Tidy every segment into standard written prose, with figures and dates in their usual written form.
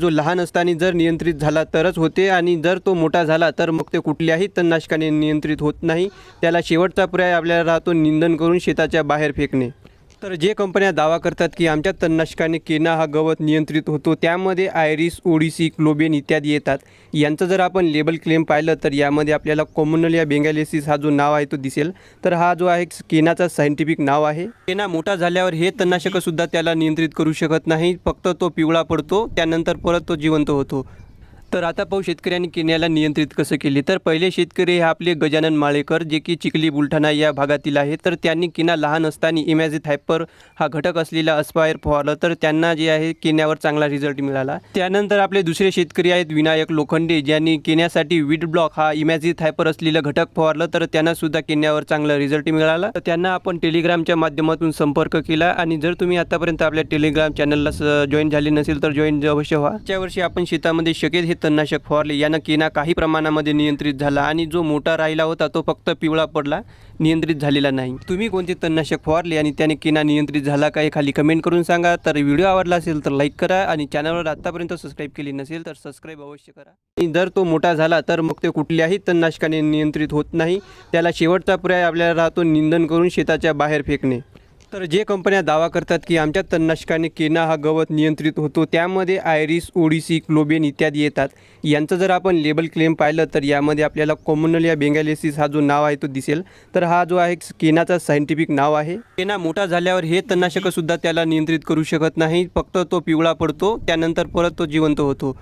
जो लहान असताना जर नियंत्रित झाला तरच होते आणि जर तो मोठा झाला तर मग ते कुठल्याही तणनाशकाने नियंत्रित होत नाही. त्याला शेवटचा पर्याय आपल्याला राहतो निंदन करून शेताच्या बाहेर फेकणे. तर जे कंपन्या दावा करतात की आमच्या तणनाशकाने केना हा गवत नियंत्रित होतो, त्यामध्ये आयरिस, ओडिसी, क्लोबेन इत्यादी येतात. यांचं जर आपण लेबल क्लेम पाहिलं तर यामध्ये आपल्याला कॉमोनेलिया बेंगालेसिस हा जो नाव आहे तो दिसेल. तर हा जो आहे केनाचा सायंटिफिक नाव आहे. केना मोठा झाल्यावर हे तणनाशकसुद्धा त्याला नियंत्रित करू शकत नाही. फक्त तो पिवळा पडतो, त्यानंतर परत तो जिवंत होतो. तर आता पाहू शेतकऱ्यांनी केन्याला नियंत्रित कसं केले. तर पहिले शेतकरी हे आपले गजानन माळेकर, जे की चिखली बुलढाणा या भागातील आहे. तर त्यांनी केना लहान असताना इमॅझिथायपर हा घटक असलेला अस्पायर फवारलं, तर त्यांना जे आहे केन्यावर चांगला रिझल्ट मिळाला. त्यानंतर आपले दुसरे शेतकरी आहेत विनायक लोखंडे, ज्यांनी केन्यासाठी वीट ब्लॉक हा इमॅझिथायपर असलेलं घटक फवारलं, तर त्यांना सुद्धा केन्यावर चांगला रिझल्ट मिळाला. तर त्यांना आपण टेलिग्रामच्या माध्यमातून संपर्क केला. आणि जर तुम्ही आतापर्यंत आपल्या टेलिग्राम चॅनलला जॉईन झाले नसेल तर जॉईन अवश्य व्हा. त्या वर्षी आपण शेतामध्ये शक्य हे तणनाशक फवारले. यानं केना काही प्रमाणामध्ये नियंत्रित झाला आणि जो मोठा राहिला होता तो फक्त पिवळा पडला, नियंत्रित झालेला नाही. तुम्ही कोणते तणनाशक फवारले आणि त्याने केना नियंत्रित झाला का हे खाली कमेंट करून सांगा. तर व्हिडिओ आवडला असेल तर लाईक करा आणि चॅनलवर आतापर्यंत सबस्क्राईब केली नसेल तर सबस्क्राईब अवश्य करा. आणि जर तो मोठा झाला तर मग ते कुठल्याही तणनाशकाने नियंत्रित होत नाही. त्याला शेवटचा पर्याय आपल्याला राहतो निंदन करून शेताच्या बाहेर फेकणे. तर जे कंपन्या दावा करतात की आमच्या तणनाशकाने केना हा गवत नियंत्रित होतो, त्यामध्ये आयरिस, ओडिसी, क्लोबेन इत्यादी येतात. यांचं जर आपण लेबल क्लेम पाहिलं तर यामध्ये आपल्याला कॉमोनेलिया बेंगालेसिस हा जो नाव आहे तो दिसेल. तर हा जो आहे केनाचा सायंटिफिक नाव आहे. केना मोठा झाल्यावर हे तणनाशकसुद्धा त्याला नियंत्रित करू शकत नाही. फक्त तो पिवळा पडतो, त्यानंतर परत तो जिवंत होतो.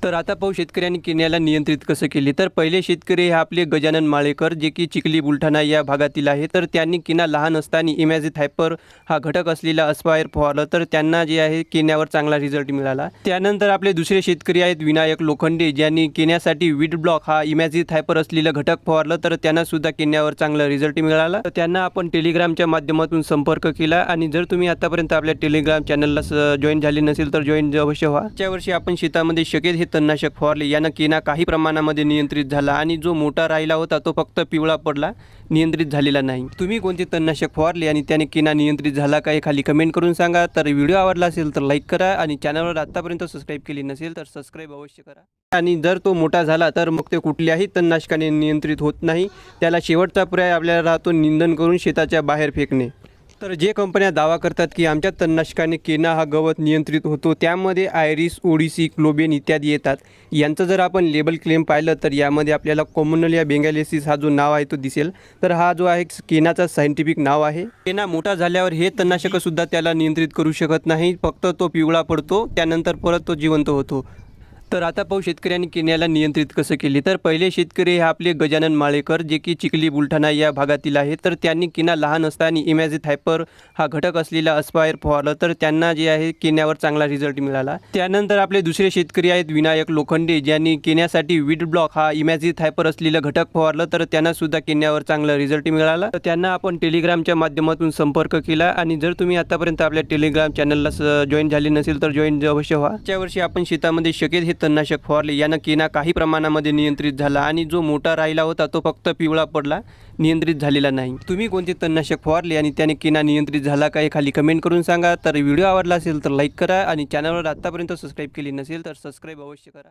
तर आता पाहू शेतकऱ्यांनी केन्याला नियंत्रित कसं केले. तर पहिले शेतकरी हे आपले गजानन माळेकर, जे की चिखली बुलढाणा या भागातील आहे. तर त्यांनी केना लहान असताना इमॅझिथायपर हा घटक असलेला अस्पायर फवारलं, तर त्यांना जे आहे केन्यावर चांगला रिझल्ट मिळाला. त्यानंतर आपले दुसरे शेतकरी आहेत विनायक लोखंडे, ज्यांनी केन्यासाठी वीट ब्लॉक हा इमॅझिथायपर असलेलं घटक फवारलं, तर त्यांना सुद्धा केन्यावर चांगला रिझल्ट मिळाला. तर त्यांना आपण टेलिग्रामच्या माध्यमातून संपर्क केला. आणि जर तुम्ही आतापर्यंत आपल्या टेलिग्राम चॅनलला जॉईन झाले नसेल तर जॉईन अवश्य व्हा. त्या वर्षी आपण शेतामध्ये शक्य हे तणनाशक फवारले. यानं केना काही प्रमाणामध्ये नियंत्रित झाला आणि जो मोठा राहिला होता तो फक्त पिवळा पडला, नियंत्रित झालेला नाही. तुम्ही कोणते तणनाशक फवारले आणि त्याने केना नियंत्रित झाला का हे खाली कमेंट करून सांगा. तर व्हिडिओ आवडला असेल तर लाईक करा आणि चॅनलवर आतापर्यंत सबस्क्राईब केली नसेल तर सबस्क्राईब अवश्य करा. आणि जर तो मोठा झाला तर मग ते कुठल्याही तणनाशकाने नियंत्रित होत नाही. त्याला शेवटचा पर्याय आपल्याला राहतो निंदन करून शेताच्या बाहेर फेकणे. तर जे कंपन्या दावा करतात की आमच्या तणनाशकाने केना हा गवत नियंत्रित होतो, त्यामध्ये आयरिस, ओडिसी, क्लोबेन इत्यादी येतात. यांचं जर आपण लेबल क्लेम पाहिलं तर यामध्ये आपल्याला कॉमोनेलिया बेंगालेसिस हा जो नाव आहे तो दिसेल. तर हा जो आहे केनाचा सायंटिफिक नाव आहे. केना मोठा झाल्यावर हे तणनाशकसुद्धा त्याला नियंत्रित करू शकत नाही. फक्त तो पिवळा पडतो, त्यानंतर परत तो जिवंत होतो. तर आता पाहू शेतकऱ्यांनी केन्याला नियंत्रित कसं केले. तर पहिले शेतकरी हे आपले गजानन माळेकर, जे की चिखली बुलढाणा या भागातील आहे. तर त्यांनी केना लहान असताना इमॅझिथायपर हा घटक असलेला अस्पायर फवारलं, तर त्यांना जे आहे केन्यावर चांगला रिझल्ट मिळाला. त्यानंतर आपले दुसरे शेतकरी आहेत विनायक लोखंडे, ज्यांनी केन्यासाठी वीट ब्लॉक हा इमॅझिथायपर असलेलं घटक फवारलं, तर त्यांना सुद्धा केन्यावर चांगला रिझल्ट मिळाला. तर त्यांना आपण टेलिग्रामच्या माध्यमातून संपर्क केला. आणि जर तुम्ही आतापर्यंत आपल्या टेलिग्राम चॅनलला जॉईन झाले नसेल तर जॉईन अवश्य व्हा. त्या वर्षी आपण शेतामध्ये शक्य हे तणनाशक फवारले. यानं केना काही प्रमाणामध्ये नियंत्रित झाला आणि जो मोठा राहिला होता तो फक्त पिवळा पडला, नियंत्रित झालेला नाही. तुम्ही कोणते तणनाशक फवारले आणि त्याने केना नियंत्रित झाला का हे खाली कमेंट करून सांगा. तर व्हिडिओ आवडला असेल तर लाईक करा आणि चॅनलवर आतापर्यंत सबस्क्राईब केली नसेल तर सबस्क्राईब अवश्य करा.